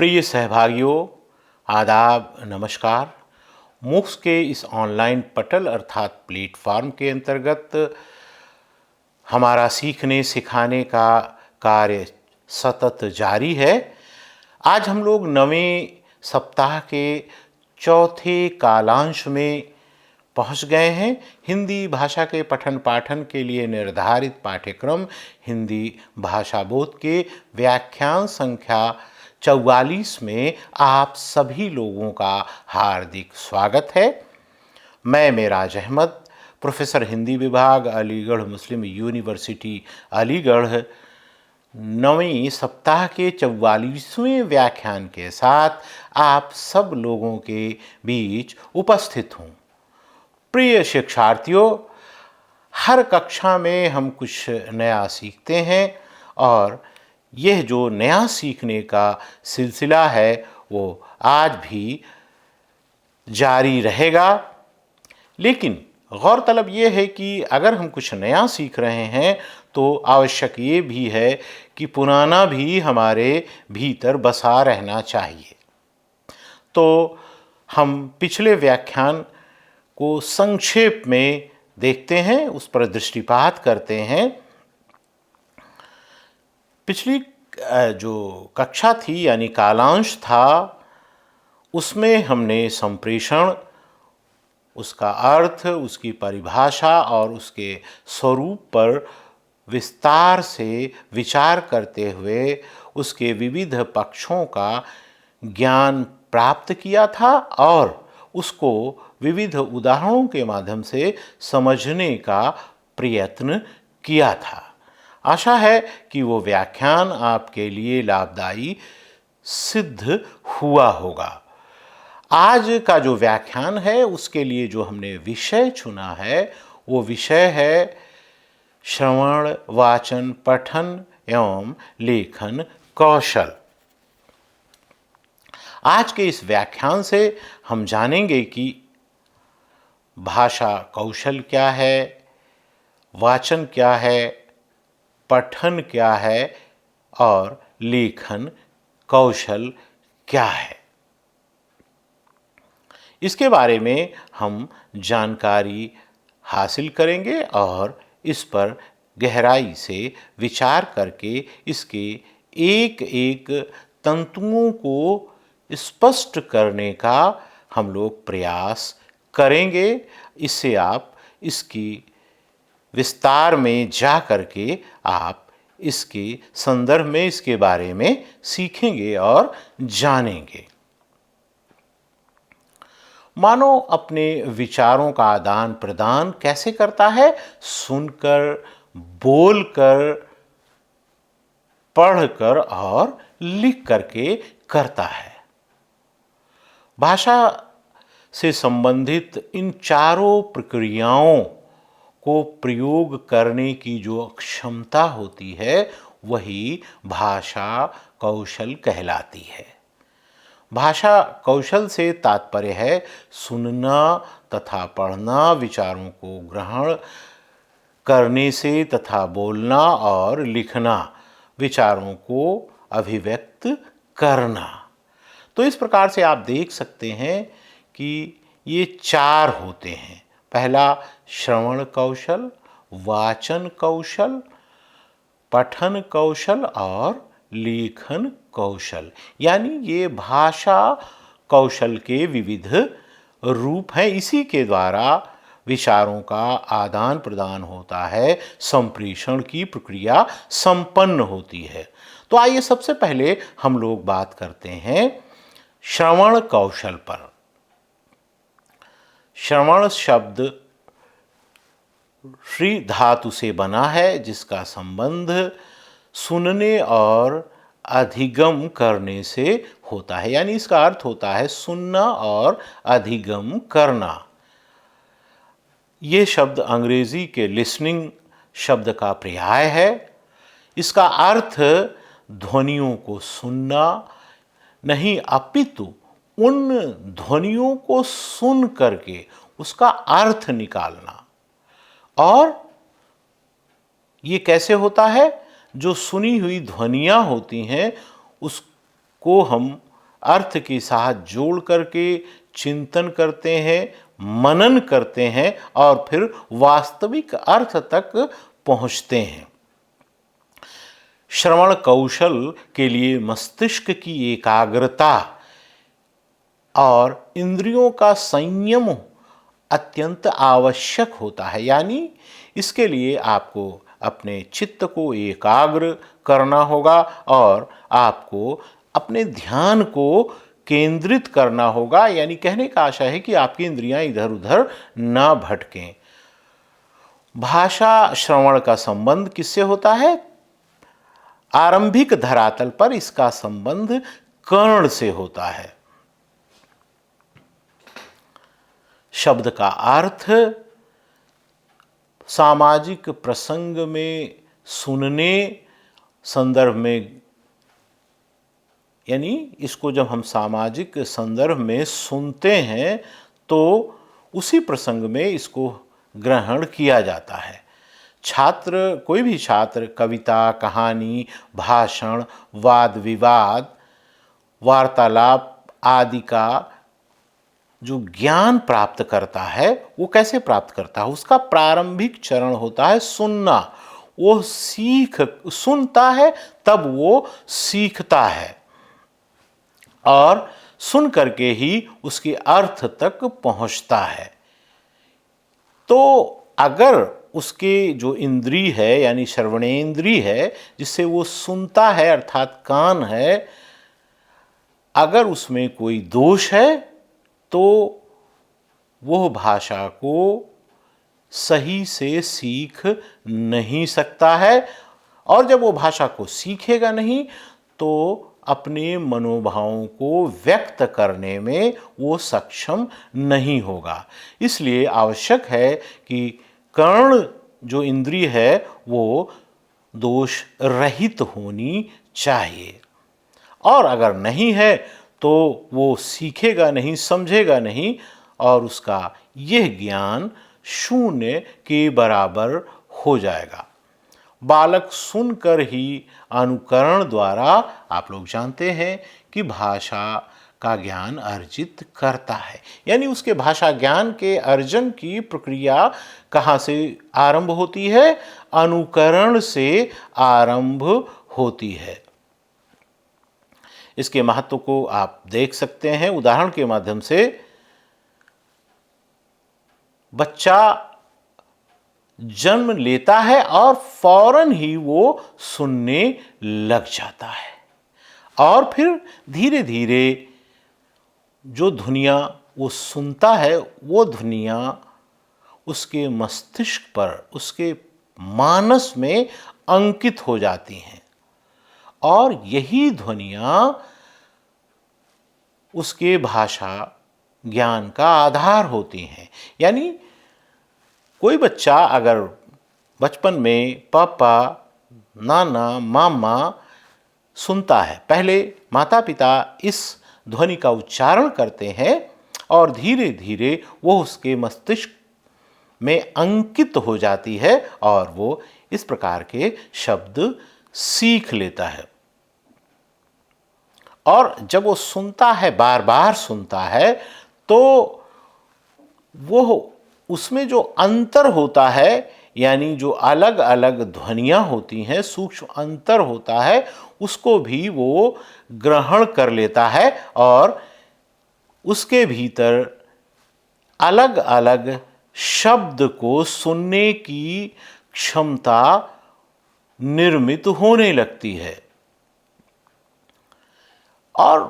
प्रिय सहभागियों, आदाब, नमस्कार। मूक्स के इस ऑनलाइन पटल अर्थात प्लेटफॉर्म के अंतर्गत हमारा सीखने सिखाने का कार्य सतत जारी है। आज हम लोग नवें सप्ताह के चौथे कालांश में पहुंच गए हैं। हिंदी भाषा के पठन पाठन के लिए निर्धारित पाठ्यक्रम हिंदी भाषा बोध के व्याख्यान संख्या 44 में आप सभी लोगों का हार्दिक स्वागत है। मैं मेराज अहमद, प्रोफेसर हिंदी विभाग, अलीगढ़ मुस्लिम यूनिवर्सिटी अलीगढ़, नवें सप्ताह के 44वें व्याख्यान के साथ आप सब लोगों के बीच उपस्थित हूँ। प्रिय शिक्षार्थियों, हर कक्षा में हम कुछ नया सीखते हैं और यह जो नया सीखने का सिलसिला है वो आज भी जारी रहेगा। लेकिन गौरतलब ये है कि अगर हम कुछ नया सीख रहे हैं तो आवश्यक ये भी है कि पुराना भी हमारे भीतर बसा रहना चाहिए। तो हम पिछले व्याख्यान को संक्षेप में देखते हैं, उस पर दृष्टिपात करते हैं। पिछली जो कक्षा थी यानी कालांश था, उसमें हमने संप्रेषण, उसका अर्थ, उसकी परिभाषा और उसके स्वरूप पर विस्तार से विचार करते हुए उसके विविध पक्षों का ज्ञान प्राप्त किया था और उसको विविध उदाहरणों के माध्यम से समझने का प्रयत्न किया था। आशा है कि वो व्याख्यान आपके लिए लाभदायी सिद्ध हुआ होगा। आज का जो व्याख्यान है उसके लिए जो हमने विषय चुना है वो विषय है श्रवण, वाचन, पठन एवं लेखन कौशल। आज के इस व्याख्यान से हम जानेंगे कि भाषा कौशल क्या है, वाचन क्या है, पठन क्या है और लेखन कौशल क्या है। इसके बारे में हम जानकारी हासिल करेंगे और इस पर गहराई से विचार करके इसके एक एक तंतुओं को स्पष्ट करने का हम लोग प्रयास करेंगे। इससे आप इसकी विस्तार में जा करके आप इसके संदर्भ में इसके बारे में सीखेंगे और जानेंगे। मानव अपने विचारों का आदान प्रदान कैसे करता है? सुनकर, बोलकर, पढ़कर और लिख करके करता है। भाषा से संबंधित इन चारों प्रक्रियाओं को प्रयोग करने की जो क्षमता होती है वही भाषा कौशल कहलाती है। भाषा कौशल से तात्पर्य है सुनना तथा पढ़ना, विचारों को ग्रहण करने से तथा बोलना और लिखना, विचारों को अभिव्यक्त करना। तो इस प्रकार से आप देख सकते हैं कि ये चार होते हैं। पहला श्रवण कौशल, वाचन कौशल, पठन कौशल और लेखन कौशल, यानी ये भाषा कौशल के विविध रूप हैं। इसी के द्वारा विचारों का आदान प्रदान होता है, संप्रेषण की प्रक्रिया संपन्न होती है। तो आइए सबसे पहले हम लोग बात करते हैं श्रवण कौशल पर। श्रवण शब्द श्री धातु से बना है जिसका संबंध सुनने और अधिगम करने से होता है, यानी इसका अर्थ होता है सुनना और अधिगम करना। ये शब्द अंग्रेजी के लिसनिंग शब्द का पर्याय है। इसका अर्थ ध्वनियों को सुनना नहीं अपितु उन ध्वनियों को सुन करके उसका अर्थ निकालना। और ये कैसे होता है? जो सुनी हुई ध्वनियाँ होती हैं उसको हम अर्थ के साथ जोड़ करके चिंतन करते हैं, मनन करते हैं और फिर वास्तविक अर्थ तक पहुंचते हैं। श्रवण कौशल के लिए मस्तिष्क की एकाग्रता और इंद्रियों का संयम अत्यंत आवश्यक होता है। यानी इसके लिए आपको अपने चित्त को एकाग्र करना होगा और आपको अपने ध्यान को केंद्रित करना होगा। यानी कहने का आशा है कि आपकी इंद्रियां इधर उधर ना भटकें। भाषा श्रवण का संबंध किससे होता है? आरंभिक धरातल पर इसका संबंध कर्ण से होता है। शब्द का अर्थ सामाजिक प्रसंग में सुनने संदर्भ में, यानी इसको जब हम सामाजिक संदर्भ में सुनते हैं तो उसी प्रसंग में इसको ग्रहण किया जाता है। कोई भी छात्र कविता, कहानी, भाषण, वाद विवाद, वार्तालाप आदि का जो ज्ञान प्राप्त करता है वो कैसे प्राप्त करता है? उसका प्रारंभिक चरण होता है सुनना। वो सुनता है तब वो सीखता है और सुन करके ही उसके अर्थ तक पहुंचता है। तो अगर उसके जो इंद्री है यानी श्रवणेंद्री है जिससे वो सुनता है अर्थात कान है, अगर उसमें कोई दोष है तो वह भाषा को सही से सीख नहीं सकता है और जब वो भाषा को सीखेगा नहीं तो अपने मनोभावों को व्यक्त करने में वो सक्षम नहीं होगा। इसलिए आवश्यक है कि कर्ण जो इंद्रिय है वो दोष रहित होनी चाहिए और अगर नहीं है तो वो सीखेगा नहीं, समझेगा नहीं और उसका यह ज्ञान शून्य के बराबर हो जाएगा। बालक सुनकर ही अनुकरण द्वारा आप लोग जानते हैं कि भाषा का ज्ञान अर्जित करता है। यानी उसके भाषा ज्ञान के अर्जन की प्रक्रिया कहाँ से आरंभ होती है? अनुकरण से आरंभ होती है। इसके महत्व को आप देख सकते हैं उदाहरण के माध्यम से। बच्चा जन्म लेता है और फौरन ही वो सुनने लग जाता है और फिर धीरे धीरे जो ध्वनियाँ वो सुनता है वो ध्वनियाँ उसके मस्तिष्क पर, उसके मानस में अंकित हो जाती हैं और यही ध्वनियाँ उसके भाषा ज्ञान का आधार होती हैं। यानी कोई बच्चा अगर बचपन में पापा, नाना, मामा सुनता है, पहले माता पिता इस ध्वनि का उच्चारण करते हैं और धीरे धीरे वो उसके मस्तिष्क में अंकित हो जाती है और वो इस प्रकार के शब्द सीख लेता है। और जब वो सुनता है, बार बार सुनता है, तो वो उसमें जो अंतर होता है यानी जो अलग अलग ध्वनियाँ होती हैं, सूक्ष्म अंतर होता है, उसको भी वो ग्रहण कर लेता है और उसके भीतर अलग अलग शब्द को सुनने की क्षमता निर्मित होने लगती है। और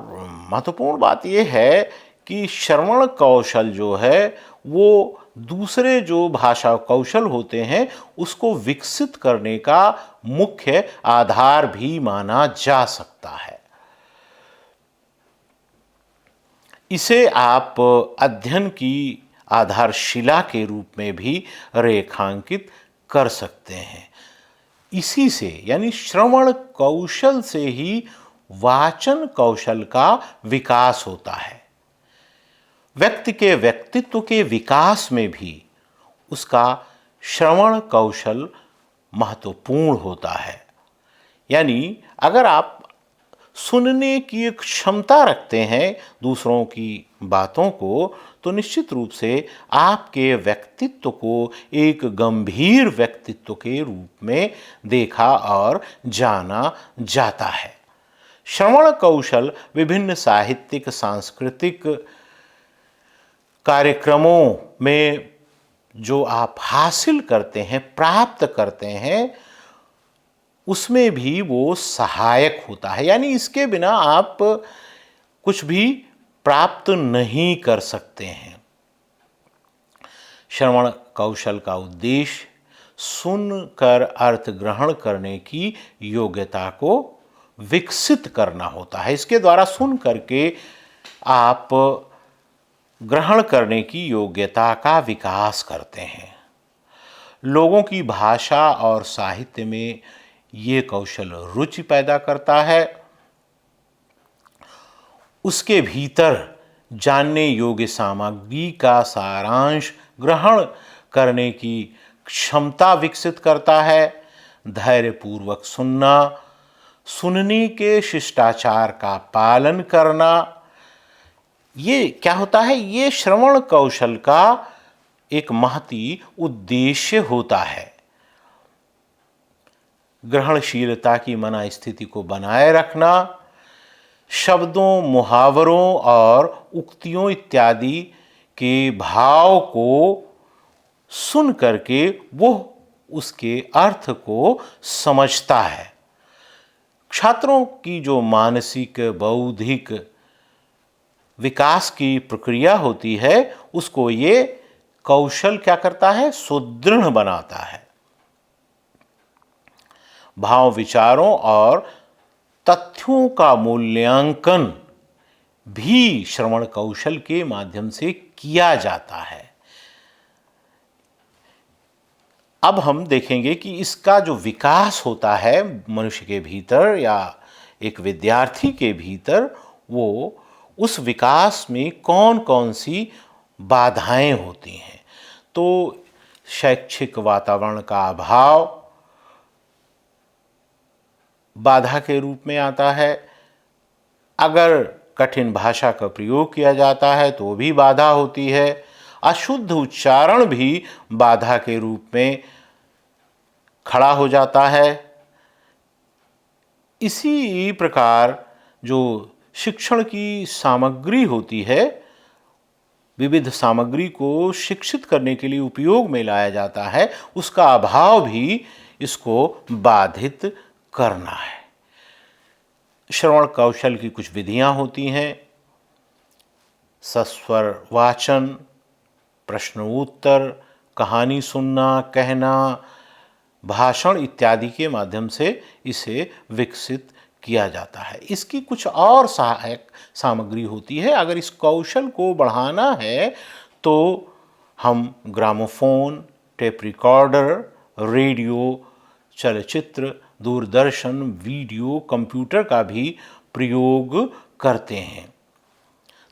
महत्वपूर्ण बात यह है कि श्रवण कौशल जो है वो दूसरे जो भाषा कौशल होते हैं उसको विकसित करने का मुख्य आधार भी माना जा सकता है। इसे आप अध्ययन की आधारशिला के रूप में भी रेखांकित कर सकते हैं। इसी से यानी श्रवण कौशल से ही वाचन कौशल का विकास होता है। व्यक्ति के व्यक्तित्व के विकास में भी उसका श्रवण कौशल महत्वपूर्ण होता है। यानी अगर आप सुनने की एक क्षमता रखते हैं दूसरों की बातों को, तो निश्चित रूप से आपके व्यक्तित्व को एक गंभीर व्यक्तित्व के रूप में देखा और जाना जाता है। श्रवण कौशल विभिन्न साहित्यिक, सांस्कृतिक कार्यक्रमों में जो आप हासिल करते हैं, प्राप्त करते हैं, उसमें भी वो सहायक होता है। यानी इसके बिना आप कुछ भी प्राप्त नहीं कर सकते हैं। श्रवण कौशल का उद्देश्य सुनकर अर्थ ग्रहण करने की योग्यता को विकसित करना होता है। इसके द्वारा सुन करके आप ग्रहण करने की योग्यता का विकास करते हैं। लोगों की भाषा और साहित्य में ये कौशल रुचि पैदा करता है। उसके भीतर जानने योग्य सामग्री का सारांश ग्रहण करने की क्षमता विकसित करता है। धैर्यपूर्वक सुनना, सुनने के शिष्टाचार का पालन करना, ये क्या होता है? ये श्रवण कौशल का एक महती उद्देश्य होता है। ग्रहणशीलता की मना स्थिति को बनाए रखना, शब्दों, मुहावरों और उक्तियों इत्यादि के भाव को सुन करके वो उसके अर्थ को समझता है। छात्रों की जो मानसिक, बौद्धिक विकास की प्रक्रिया होती है, उसको ये कौशल क्या करता है? सुदृढ़ बनाता है। भाव, विचारों और तथ्यों का मूल्यांकन भी श्रवण कौशल के माध्यम से किया जाता है। अब हम देखेंगे कि इसका जो विकास होता है मनुष्य के भीतर या एक विद्यार्थी के भीतर, वो उस विकास में कौन कौन सी बाधाएं होती हैं। तो शैक्षिक वातावरण का अभाव बाधा के रूप में आता है। अगर कठिन भाषा का प्रयोग किया जाता है तो भी बाधा होती है। अशुद्ध उच्चारण भी बाधा के रूप में खड़ा हो जाता है। इसी प्रकार जो शिक्षण की सामग्री होती है, विविध सामग्री को शिक्षित करने के लिए उपयोग में लाया जाता है, उसका अभाव भी इसको बाधित करना है। श्रवण कौशल की कुछ विधियां होती हैं। सस्वर वाचन, प्रश्न उत्तर, कहानी सुनना, कहना, भाषण इत्यादि के माध्यम से इसे विकसित किया जाता है। इसकी कुछ और सहायक सामग्री होती है। अगर इस कौशल को बढ़ाना है तो हम ग्रामोफोन, टेप रिकॉर्डर, रेडियो, चलचित्र, दूरदर्शन, वीडियो, कंप्यूटर का भी प्रयोग करते हैं।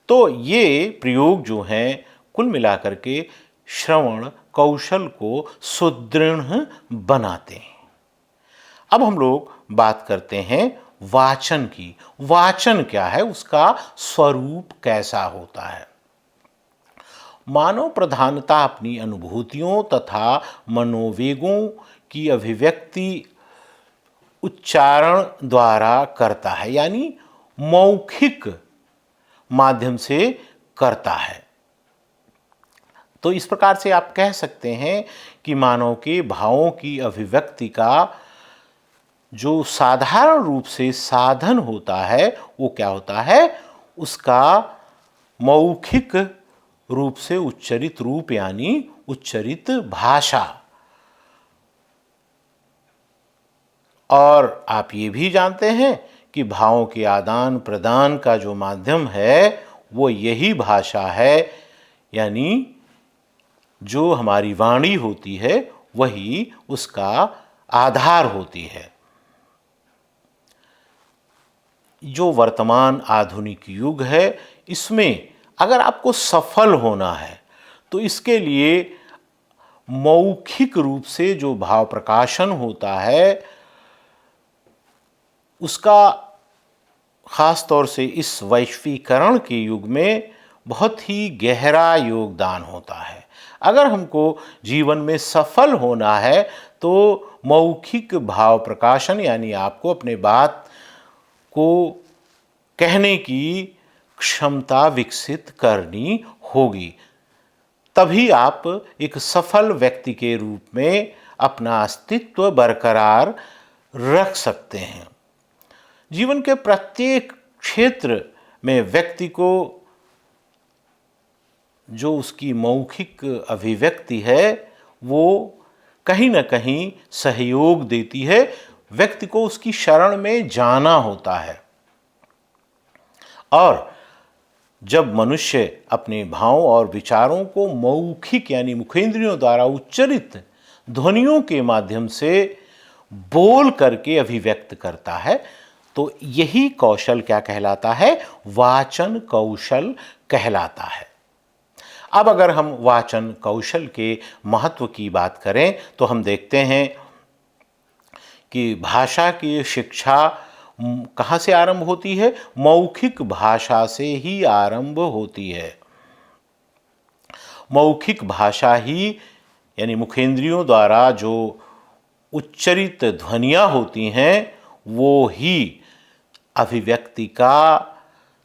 तो ये प्रयोग जो हैं कुल मिलाकर के श्रवण कौशल को सुदृढ़ बनाते हैं। अब हम लोग बात करते हैं वाचन की। वाचन क्या है? उसका स्वरूप कैसा होता है? मानव प्रधानता अपनी अनुभूतियों तथा मनोवेगों की अभिव्यक्ति उच्चारण द्वारा करता है, यानी मौखिक माध्यम से करता है। तो इस प्रकार से आप कह सकते हैं कि मानव के भावों की अभिव्यक्ति का जो साधारण रूप से साधन होता है वो क्या होता है? उसका मौखिक रूप से उच्चरित रूप, यानी उच्चरित भाषा। और आप ये भी जानते हैं कि भावों के आदान प्रदान का जो माध्यम है वो यही भाषा है, यानी जो हमारी वाणी होती है वही उसका आधार होती है। जो वर्तमान आधुनिक युग है, इसमें अगर आपको सफल होना है तो इसके लिए मौखिक रूप से जो भाव प्रकाशन होता है उसका ख़ास तौर से इस वैश्वीकरण के युग में बहुत ही गहरा योगदान होता है। अगर हमको जीवन में सफल होना है तो मौखिक भाव प्रकाशन यानी आपको अपने बात को कहने की क्षमता विकसित करनी होगी। तभी आप एक सफल व्यक्ति के रूप में अपना अस्तित्व बरकरार रख सकते हैं। जीवन के प्रत्येक क्षेत्र में व्यक्ति को जो उसकी मौखिक अभिव्यक्ति है वो कहीं न कहीं सहयोग देती है। व्यक्ति को उसकी शरण में जाना होता है और जब मनुष्य अपने भावों और विचारों को मौखिक यानी मुखेंद्रियों द्वारा उच्चरित ध्वनियों के माध्यम से बोल करके अभिव्यक्त करता है तो यही कौशल क्या कहलाता है? वाचन कौशल कहलाता है। अब अगर हम वाचन कौशल के महत्व की बात करें तो हम देखते हैं कि भाषा की शिक्षा कहाँ से आरंभ होती है? मौखिक भाषा से ही आरंभ होती है। मौखिक भाषा ही यानी मुखेंद्रियों द्वारा जो उच्चरित ध्वनियाँ होती हैं वो ही अभिव्यक्ति का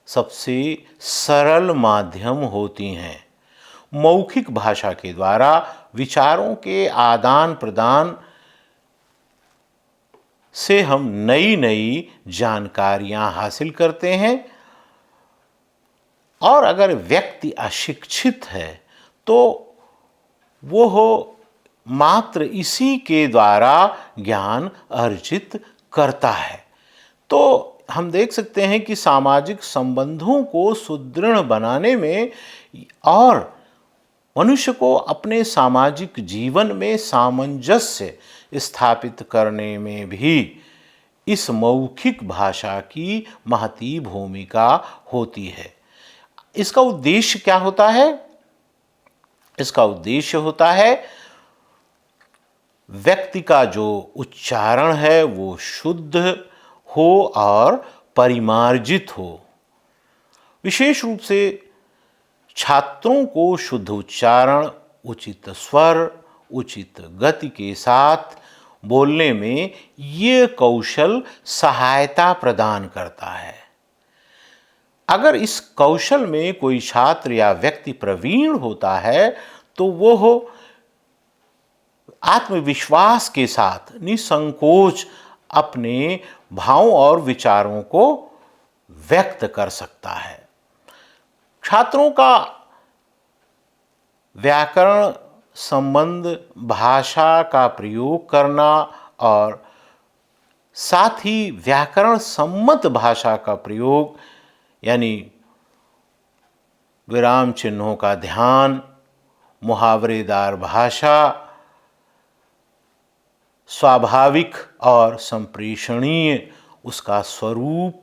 सबसे सरल माध्यम होती हैं। मौखिक भाषा के द्वारा विचारों के आदान प्रदान से हम नई नई जानकारियां हासिल करते हैं और अगर व्यक्ति अशिक्षित है तो वो मात्र इसी के द्वारा ज्ञान अर्जित करता है। तो हम देख सकते हैं कि सामाजिक संबंधों को सुदृढ़ बनाने में और मनुष्य को अपने सामाजिक जीवन में सामंजस्य स्थापित करने में भी इस मौखिक भाषा की महती भूमिका होती है। इसका उद्देश्य क्या होता है? इसका उद्देश्य होता है व्यक्ति का जो उच्चारण है वो शुद्ध हो और परिमार्जित हो। विशेष रूप से छात्रों को शुद्ध उच्चारण, उचित स्वर, उचित गति के साथ बोलने में ये कौशल सहायता प्रदान करता है। अगर इस कौशल में कोई छात्र या व्यक्ति प्रवीण होता है तो वो आत्मविश्वास के साथ निसंकोच अपने भावों और विचारों को व्यक्त कर सकता है। छात्रों का व्याकरण संबंध भाषा का प्रयोग करना और साथ ही व्याकरण सम्मत भाषा का प्रयोग यानी विराम चिन्हों का ध्यान, मुहावरेदार भाषा, स्वाभाविक और संप्रेषणीय उसका स्वरूप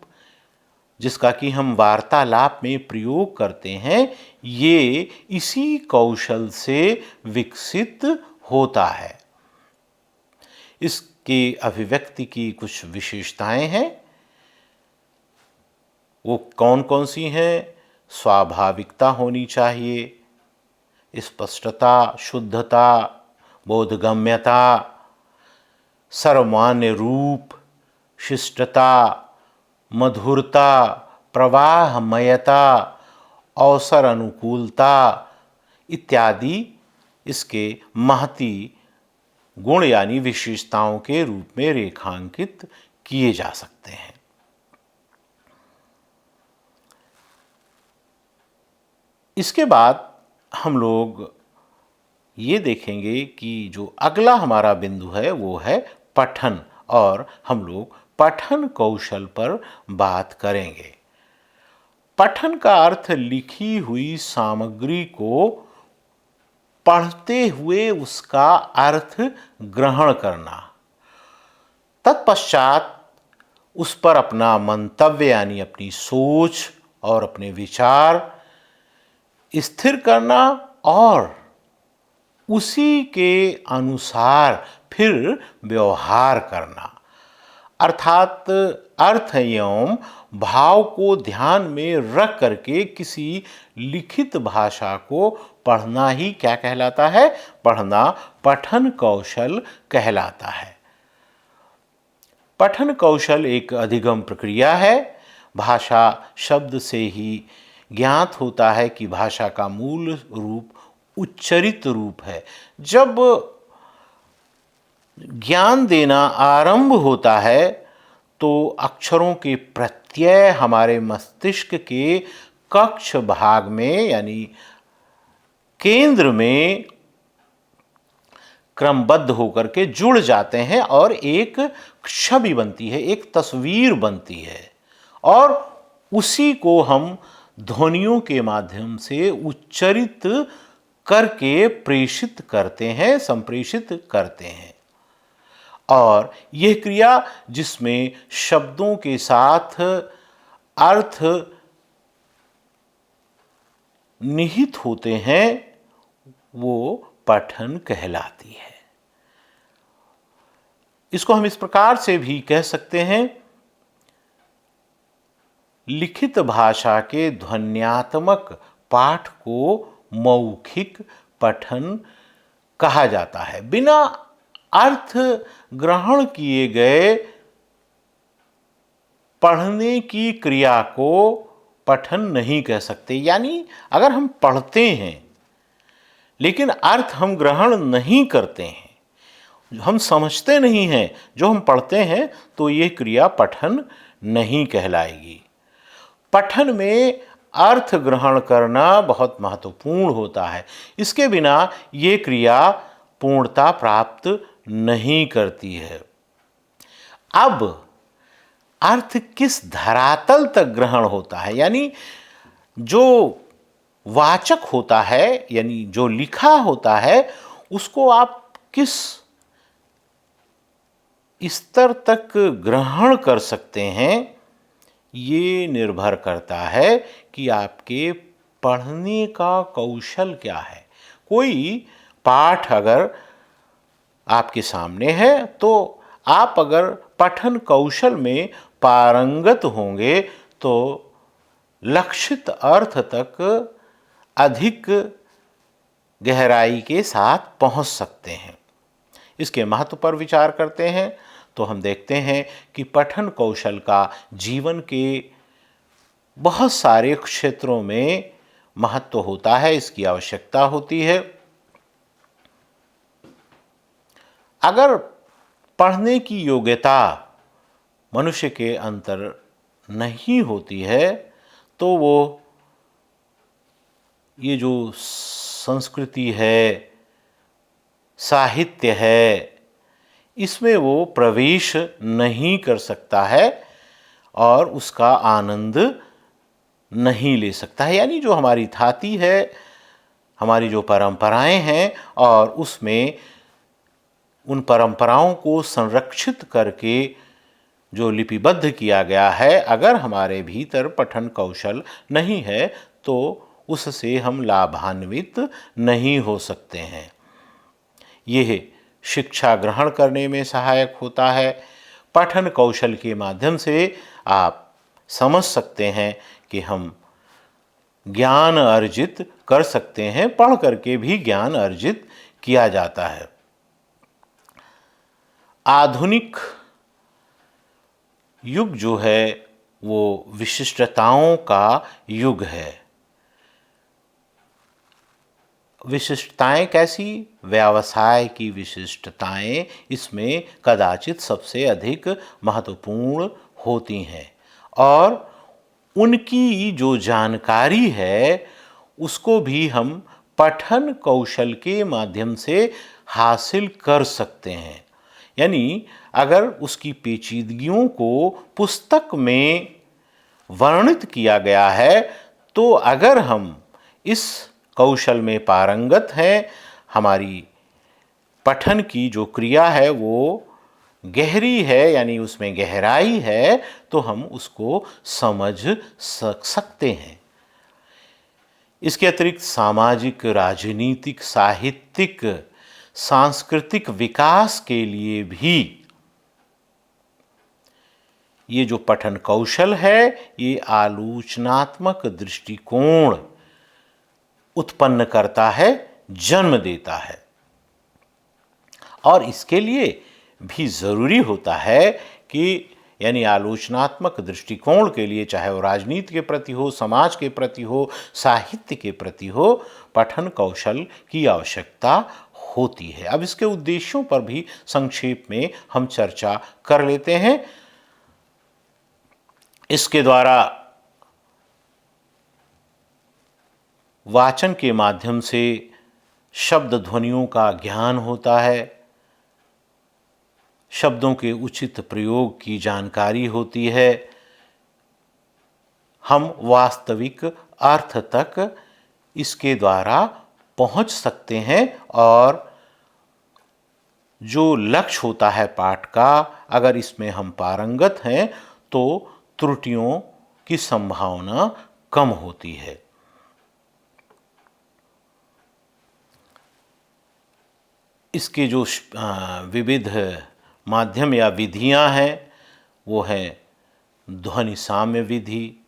जिसका कि हम वार्तालाप में प्रयोग करते हैं, ये इसी कौशल से विकसित होता है। इसके अभिव्यक्ति की कुछ विशेषताएं हैं। वो कौन कौन सी हैं? स्वाभाविकता होनी चाहिए, स्पष्टता, शुद्धता, बोधगम्यता, सर्वमान्य रूप, शिष्टता, मधुरता, प्रवाहमयता, अवसर अनुकूलता इत्यादि इसके महती गुण यानी विशेषताओं के रूप में रेखांकित किए जा सकते हैं। इसके बाद हम लोग ये देखेंगे कि जो अगला हमारा बिंदु है वो है पठन और हम लोग पठन कौशल पर बात करेंगे। पठन का अर्थ लिखी हुई सामग्री को पढ़ते हुए उसका अर्थ ग्रहण करना, तत्पश्चात उस पर अपना मंतव्य यानी अपनी सोच और अपने विचार स्थिर करना और उसी के अनुसार फिर व्यवहार करना। अर्थात अर्थ एवं भाव को ध्यान में रख करके किसी लिखित भाषा को पढ़ना ही क्या कहलाता है? पढ़ना पठन कौशल कहलाता है। पठन कौशल एक अधिगम प्रक्रिया है। भाषा शब्द से ही ज्ञात होता है कि भाषा का मूल रूप उच्चरित रूप है। जब ज्ञान देना आरंभ होता है तो अक्षरों के प्रत्यय हमारे मस्तिष्क के कक्ष भाग में यानी केंद्र में क्रमबद्ध होकर के जुड़ जाते हैं और एक छवि बनती है, एक तस्वीर बनती है और उसी को हम ध्वनियों के माध्यम से उच्चरित करके प्रेषित करते हैं, संप्रेषित करते हैं। और यह क्रिया जिसमें शब्दों के साथ अर्थ निहित होते हैं वो पठन कहलाती है। इसको हम इस प्रकार से भी कह सकते हैं, लिखित भाषा के ध्वन्यात्मक पाठ को मौखिक पठन कहा जाता है। बिना अर्थ ग्रहण किए गए पढ़ने की क्रिया को पठन नहीं कह सकते। यानी अगर हम पढ़ते हैं लेकिन अर्थ हम ग्रहण नहीं करते हैं, हम समझते नहीं हैं जो हम पढ़ते हैं, तो ये क्रिया पठन नहीं कहलाएगी। पठन में अर्थ ग्रहण करना बहुत महत्वपूर्ण होता है। इसके बिना ये क्रिया पूर्णता प्राप्त नहीं करती है। अब अर्थ किस धरातल तक ग्रहण होता है, यानी जो वाचक होता है, यानी जो लिखा होता है, उसको आप किस स्तर तक ग्रहण कर सकते हैं, ये निर्भर करता है कि आपके पढ़ने का कौशल क्या है। कोई पाठ अगर आपके सामने है तो आप अगर पठन कौशल में पारंगत होंगे तो लक्षित अर्थ तक अधिक गहराई के साथ पहुंच सकते हैं। इसके महत्व पर विचार करते हैं तो हम देखते हैं कि पठन कौशल का जीवन के बहुत सारे क्षेत्रों में महत्व होता है, इसकी आवश्यकता होती है। अगर पढ़ने की योग्यता मनुष्य के अंदर नहीं होती है तो वो ये जो संस्कृति है, साहित्य है, इसमें वो प्रवेश नहीं कर सकता है और उसका आनंद नहीं ले सकता है। यानी जो हमारी थाती है, हमारी जो परंपराएं हैं और उसमें उन परंपराओं को संरक्षित करके जो लिपिबद्ध किया गया है, अगर हमारे भीतर पठन कौशल नहीं है तो उससे हम लाभान्वित नहीं हो सकते हैं। यह शिक्षा ग्रहण करने में सहायक होता है। पठन कौशल के माध्यम से आप समझ सकते हैं कि हम ज्ञान अर्जित कर सकते हैं, पढ़ करके भी ज्ञान अर्जित किया जाता है। आधुनिक युग जो है वो विशिष्टताओं का युग है। विशिष्टताएं कैसी? व्यवसाय की विशिष्टताएं इसमें कदाचित सबसे अधिक महत्वपूर्ण होती हैं और उनकी जो जानकारी है उसको भी हम पठन कौशल के माध्यम से हासिल कर सकते हैं। यानी अगर उसकी पेचीदगियों को पुस्तक में वर्णित किया गया है तो अगर हम इस कौशल में पारंगत हैं, हमारी पठन की जो क्रिया है वो गहरी है, यानी उसमें गहराई है, तो हम उसको समझ सकते हैं। इसके अतिरिक्त सामाजिक, राजनीतिक, साहित्यिक, सांस्कृतिक विकास के लिए भी ये जो पठन कौशल है ये आलोचनात्मक दृष्टिकोण उत्पन्न करता है, जन्म देता है। और इसके लिए भी ज़रूरी होता है कि यानी आलोचनात्मक दृष्टिकोण के लिए, चाहे वो राजनीति के प्रति हो, समाज के प्रति हो, साहित्य के प्रति हो, पठन कौशल की आवश्यकता होती है। अब इसके उद्देश्यों पर भी संक्षेप में हम चर्चा कर लेते हैं। इसके द्वारा वाचन के माध्यम से शब्द ध्वनियों का ज्ञान होता है, शब्दों के उचित प्रयोग की जानकारी होती है, हम वास्तविक अर्थ तक इसके द्वारा पहुंच सकते हैं और जो लक्ष्य होता है पाठ का, अगर इसमें हम पारंगत हैं तो त्रुटियों की संभावना कम होती है। इसके जो विविध माध्यम या विधियां हैं वो हैं ध्वनि साम्य विधि,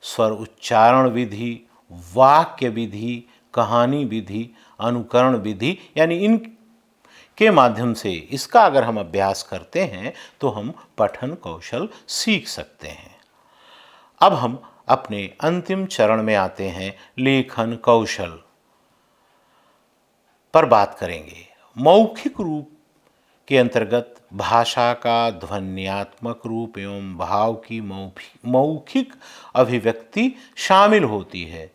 स्वर उच्चारण विधि, वाक्य विधि, कहानी विधि, अनुकरण विधि, यानी इन के माध्यम से इसका अगर हम अभ्यास करते हैं तो हम पठन कौशल सीख सकते हैं। अब हम अपने अंतिम चरण में आते हैं, लेखन कौशल पर बात करेंगे। मौखिक रूप के अंतर्गत भाषा का ध्वन्यात्मक रूप एवं भाव की मौखिक अभिव्यक्ति शामिल होती है।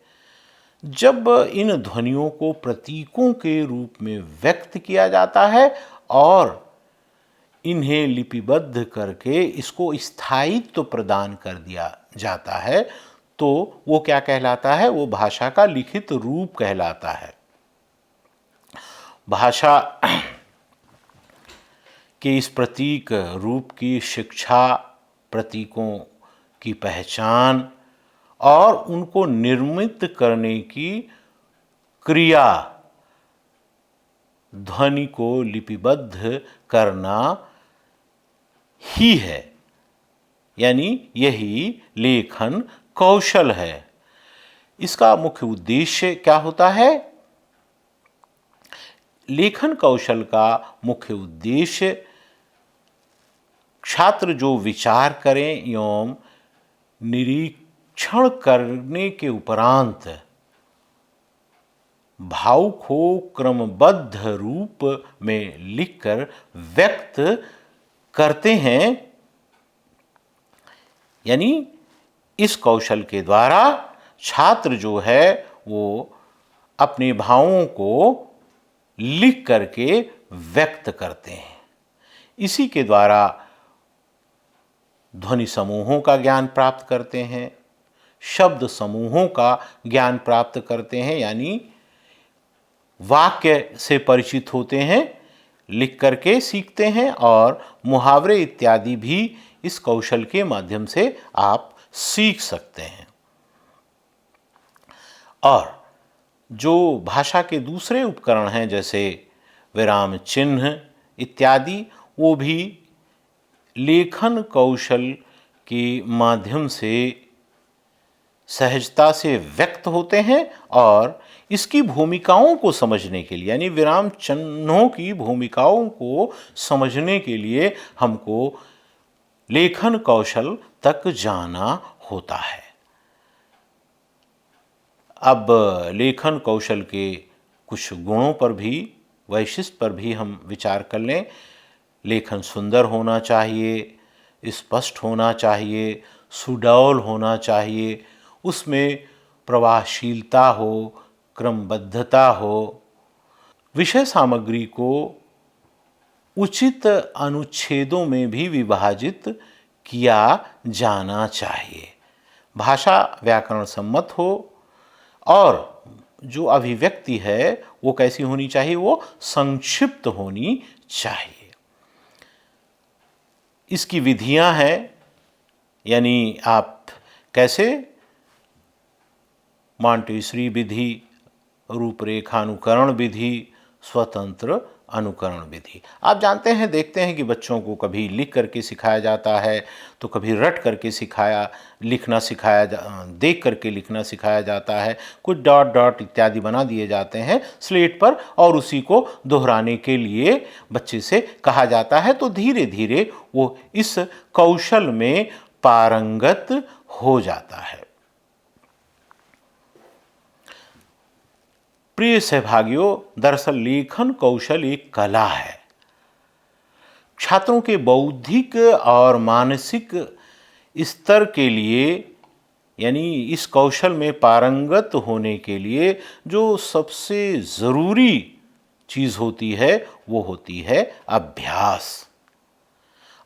जब इन ध्वनियों को प्रतीकों के रूप में व्यक्त किया जाता है और इन्हें लिपिबद्ध करके इसको स्थायित्व प्रदान कर दिया जाता है तो वो क्या कहलाता है? वो भाषा का लिखित रूप कहलाता है। भाषा के इस प्रतीक रूप की शिक्षा, प्रतीकों की पहचान और उनको निर्मित करने की क्रिया, ध्वनि को लिपिबद्ध करना ही है, यानी यही लेखन कौशल है। इसका मुख्य उद्देश्य क्या होता है? लेखन कौशल का मुख्य उद्देश्य छात्र जो विचार करें एवं निरीक्षण करने के उपरांत भाव को क्रमबद्ध रूप में लिखकर व्यक्त करते हैं, यानी इस कौशल के द्वारा छात्र जो है वो अपने भावों को लिख करके व्यक्त करते हैं। इसी के द्वारा ध्वनि समूहों का ज्ञान प्राप्त करते हैं, शब्द समूहों का ज्ञान प्राप्त करते हैं, यानी वाक्य से परिचित होते हैं, लिख करके सीखते हैं और मुहावरे इत्यादि भी इस कौशल के माध्यम से आप सीख सकते हैं। और जो भाषा के दूसरे उपकरण हैं जैसे विराम चिन्ह इत्यादि, वो भी लेखन कौशल के माध्यम से सहजता से व्यक्त होते हैं और इसकी भूमिकाओं को समझने के लिए, यानी विराम चिन्हों की भूमिकाओं को समझने के लिए हमको लेखन कौशल तक जाना होता है। अब लेखन कौशल के कुछ गुणों पर भी, वैशिष्ट्य पर भी हम विचार कर लें। लेखन सुंदर होना चाहिए, स्पष्ट होना चाहिए, सुडौल होना चाहिए, उसमें प्रवाहशीलता हो, क्रमबद्धता हो, विषय सामग्री को उचित अनुच्छेदों में भी विभाजित किया जाना चाहिए, भाषा व्याकरण सम्मत हो और जो अभिव्यक्ति है वो कैसी होनी चाहिए? वो संक्षिप्त होनी चाहिए। इसकी विधियां हैं, यानी आप कैसे मॉन्टेसरी विधि, रूपरेखानुकरण विधि, स्वतंत्र अनुकरण विधि। आप जानते हैं, देखते हैं कि बच्चों को कभी लिख करके सिखाया जाता है, तो कभी रट करके देख करके लिखना सिखाया जाता है। कुछ डॉट डॉट इत्यादि बना दिए जाते हैं स्लेट पर और उसी को दोहराने के लिए बच्चे से कहा जाता है, तो धीरे धीरे वो इस कौशल में पारंगत हो जाता है। प्रिय सहभागियों, दरअसल लेखन कौशल एक कला है। छात्रों के बौद्धिक और मानसिक स्तर के लिए, यानी इस कौशल में पारंगत होने के लिए जो सबसे ज़रूरी चीज़ होती है वो होती है अभ्यास।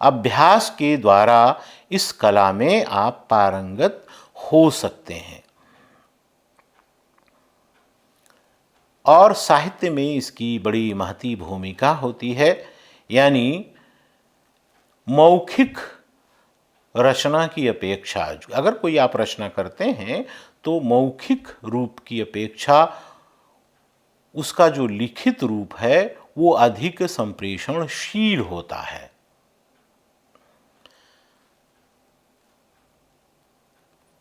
अभ्यास के द्वारा इस कला में आप पारंगत हो सकते हैं। और साहित्य में इसकी बड़ी महती भूमिका होती है, यानी मौखिक रचना की अपेक्षा, अगर कोई आप रचना करते हैं तो मौखिक रूप की अपेक्षा उसका जो लिखित रूप है वो अधिक संप्रेषणशील होता है।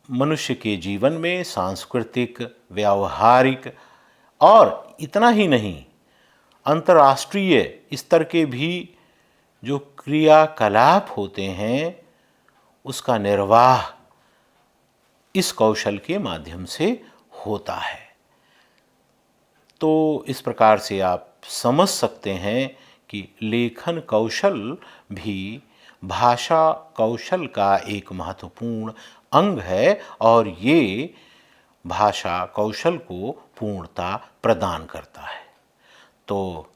मनुष्य के जीवन में सांस्कृतिक, व्यावहारिक और इतना ही नहीं, अंतर्राष्ट्रीय स्तर के भी जो क्रियाकलाप होते हैं उसका निर्वाह इस कौशल के माध्यम से होता है। तो इस प्रकार से आप समझ सकते हैं कि लेखन कौशल भी भाषा कौशल का एक महत्वपूर्ण अंग है और ये भाषा कौशल को पूर्णता प्रदान करता है। तो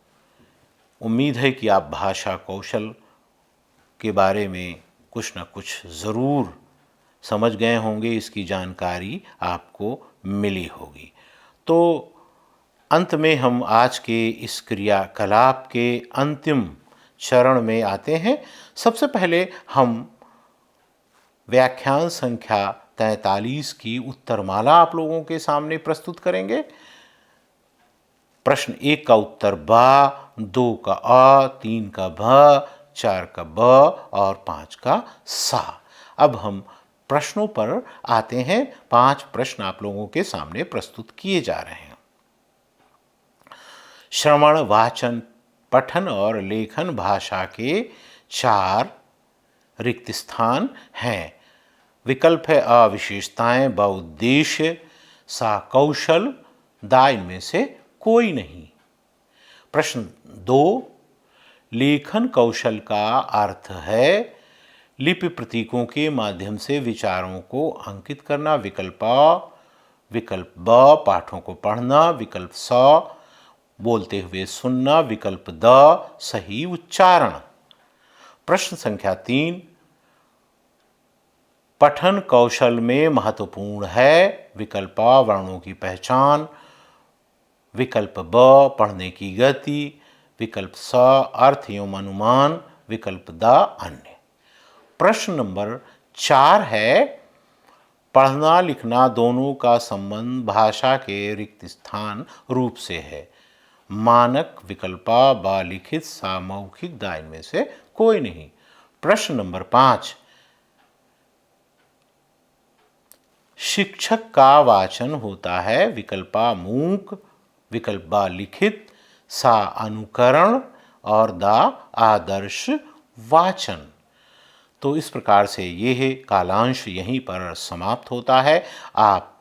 उम्मीद है कि आप भाषा कौशल के बारे में कुछ न कुछ ज़रूर समझ गए होंगे, इसकी जानकारी आपको मिली होगी। तो अंत में हम आज के इस क्रियाकलाप के अंतिम चरण में आते हैं। सबसे पहले हम व्याख्यान संख्या 43 की उत्तरमाला आप लोगों के सामने प्रस्तुत करेंगे। प्रश्न 1 का उत्तर बा, 2 का अ, 3 का भ, 4 का ब और 5 का सा। अब हम प्रश्नों पर आते हैं। 5 प्रश्न आप लोगों के सामने प्रस्तुत किए जा रहे हैं। श्रवण, वाचन, पठन और लेखन भाषा के 4 रिक्त स्थान हैं। विकल्प है अ विशेषताएं, ब उद्देश्य, सा कौशल, दा इनमें से कोई नहीं। प्रश्न 2, लेखन कौशल का अर्थ है लिपि प्रतीकों के माध्यम से विचारों को अंकित करना। विकल्प अ, विकल्प ब पाठों को पढ़ना, विकल्प स बोलते हुए सुनना, विकल्प द सही उच्चारण। प्रश्न संख्या 3, पठन कौशल में महत्वपूर्ण है। विकल्प अ वर्णों की पहचान, विकल्प ब पढ़ने की गति, विकल्प स अर्थ एवं अनुमान, विकल्प द अन्य। प्रश्न नंबर 4 है, पढ़ना लिखना दोनों का संबंध भाषा के रिक्त स्थान रूप से है। मानक, विकल्प अ, ब लिखित, सा मौखिक, दा इनमें से कोई नहीं। प्रश्न नंबर 5, शिक्षक का वाचन होता है। विकल्प अ मूक, विकल्प ब लिखित, सा अनुकरण और दा आदर्श वाचन। तो इस प्रकार से यह कालांश यहीं पर समाप्त होता है। आप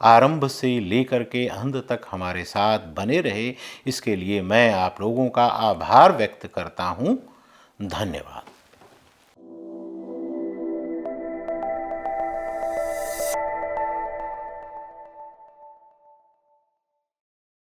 आरंभ से लेकर के अंत तक हमारे साथ बने रहे, इसके लिए मैं आप लोगों का आभार व्यक्त करता हूँ। धन्यवाद।